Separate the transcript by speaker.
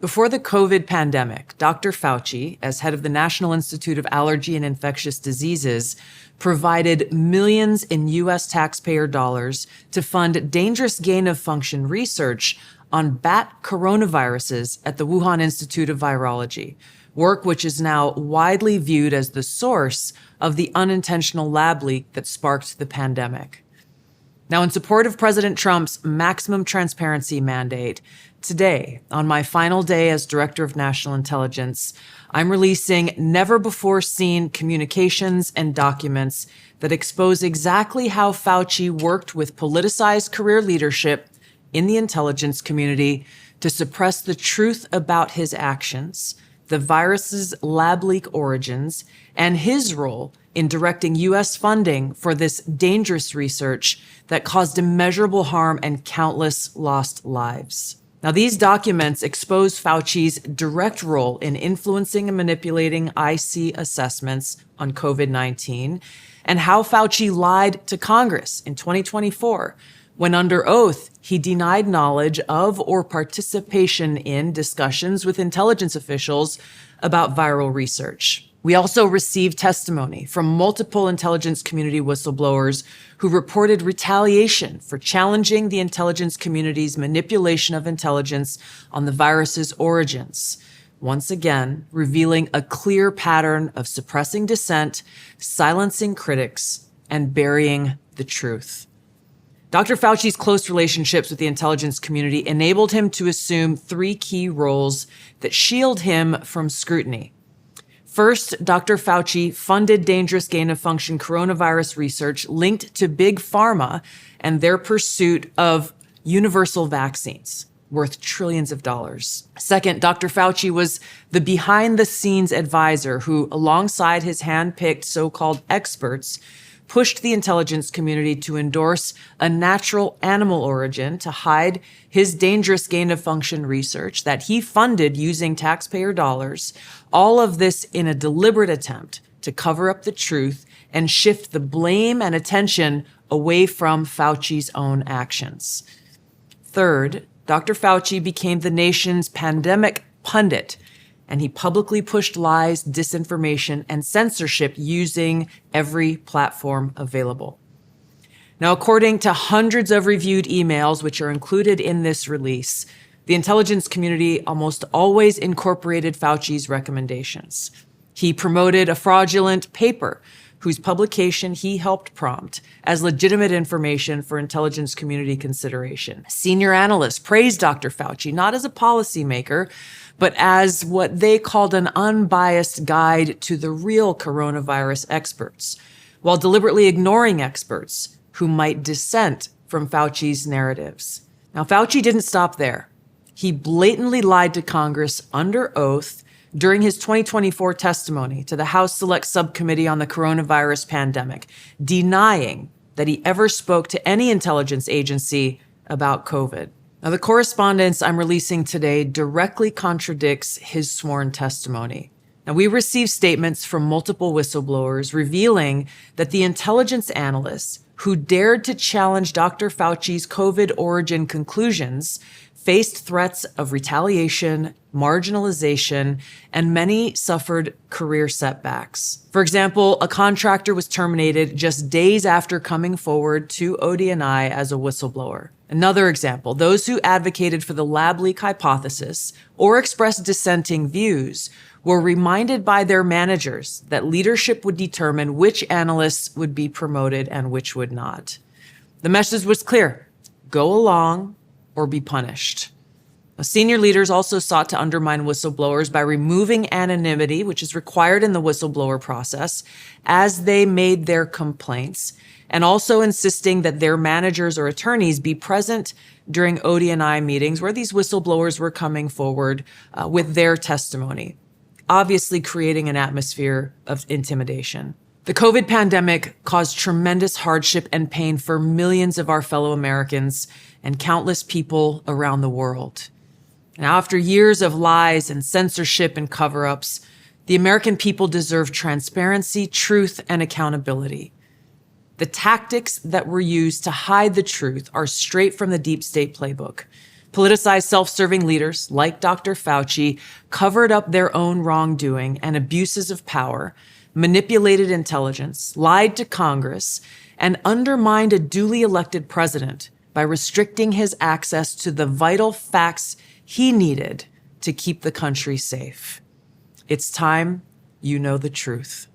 Speaker 1: Before the COVID pandemic, Dr. Fauci, as head of the National Institute of Allergy and Infectious Diseases, provided millions in U.S. taxpayer dollars to fund dangerous gain-of-function research on bat coronaviruses at the Wuhan Institute of Virology, work which is now widely viewed as the source of the unintentional lab leak that sparked the pandemic. Now, in support of President Trump's maximum transparency mandate, today, on my final day as Director of National Intelligence, I'm releasing never-before-seen communications and documents that expose exactly how Fauci worked with politicized career leadership in the intelligence community to suppress the truth about his actions, the virus's lab leak origins, and his role in directing U.S. funding for this dangerous research that caused immeasurable harm and countless lost lives. Now, these documents expose Fauci's direct role in influencing and manipulating IC assessments on COVID-19 and how Fauci lied to Congress in 2024 when under oath he denied knowledge of or participation in discussions with intelligence officials about viral research. We also received testimony from multiple intelligence community whistleblowers who reported retaliation for challenging the intelligence community's manipulation of intelligence on the virus's origins, once again revealing a clear pattern of suppressing dissent, silencing critics, and burying the truth. Dr. Fauci's close relationships with the intelligence community enabled him to assume three key roles that shield him from scrutiny. First, Dr. Fauci funded dangerous gain-of-function coronavirus research linked to big pharma and their pursuit of universal vaccines worth trillions of dollars. Second, Dr. Fauci was the behind-the-scenes advisor who, alongside his hand-picked so-called experts, pushed the intelligence community to endorse a natural animal origin to hide his dangerous gain-of-function research that he funded using taxpayer dollars, all of this in a deliberate attempt to cover up the truth and shift the blame and attention away from Fauci's own actions. Third, Dr. Fauci became the nation's pandemic pundit, and he publicly pushed lies, disinformation, and censorship using every platform available. Now, according to hundreds of reviewed emails, which are included in this release, the intelligence community almost always incorporated Fauci's recommendations. He promoted a fraudulent paper whose publication he helped prompt as legitimate information for intelligence community consideration. Senior analysts praised Dr. Fauci not as a policymaker, but as what they called an unbiased guide to the real coronavirus experts, while deliberately ignoring experts who might dissent from Fauci's narratives. Now, Fauci didn't stop there. He blatantly lied to Congress under oath during his 2024 testimony to the House Select Subcommittee on the Coronavirus Pandemic, denying that he ever spoke to any intelligence agency about COVID. Now, the correspondence I'm releasing today directly contradicts his sworn testimony. Now, we received statements from multiple whistleblowers revealing that the intelligence analysts who dared to challenge Dr. Fauci's COVID origin conclusions faced threats of retaliation, marginalization, and many suffered career setbacks. For example, a contractor was terminated just days after coming forward to ODNI as a whistleblower. Another example, those who advocated for the lab leak hypothesis or expressed dissenting views were reminded by their managers that leadership would determine which analysts would be promoted and which would not. The message was clear: go along or be punished. Senior leaders also sought to undermine whistleblowers by removing anonymity, which is required in the whistleblower process, as they made their complaints, and also insisting that their managers or attorneys be present during ODNI meetings where these whistleblowers were coming forward with their testimony, obviously creating an atmosphere of intimidation. The COVID pandemic caused tremendous hardship and pain for millions of our fellow Americans and countless people around the world. Now, after years of lies and censorship and cover-ups, the American people deserve transparency, truth, and accountability. The tactics that were used to hide the truth are straight from the deep state playbook. Politicized self-serving leaders like Dr. Fauci covered up their own wrongdoing and abuses of power, manipulated intelligence, lied to Congress, and undermined a duly elected president by restricting his access to the vital facts he needed to keep the country safe. It's time you know the truth.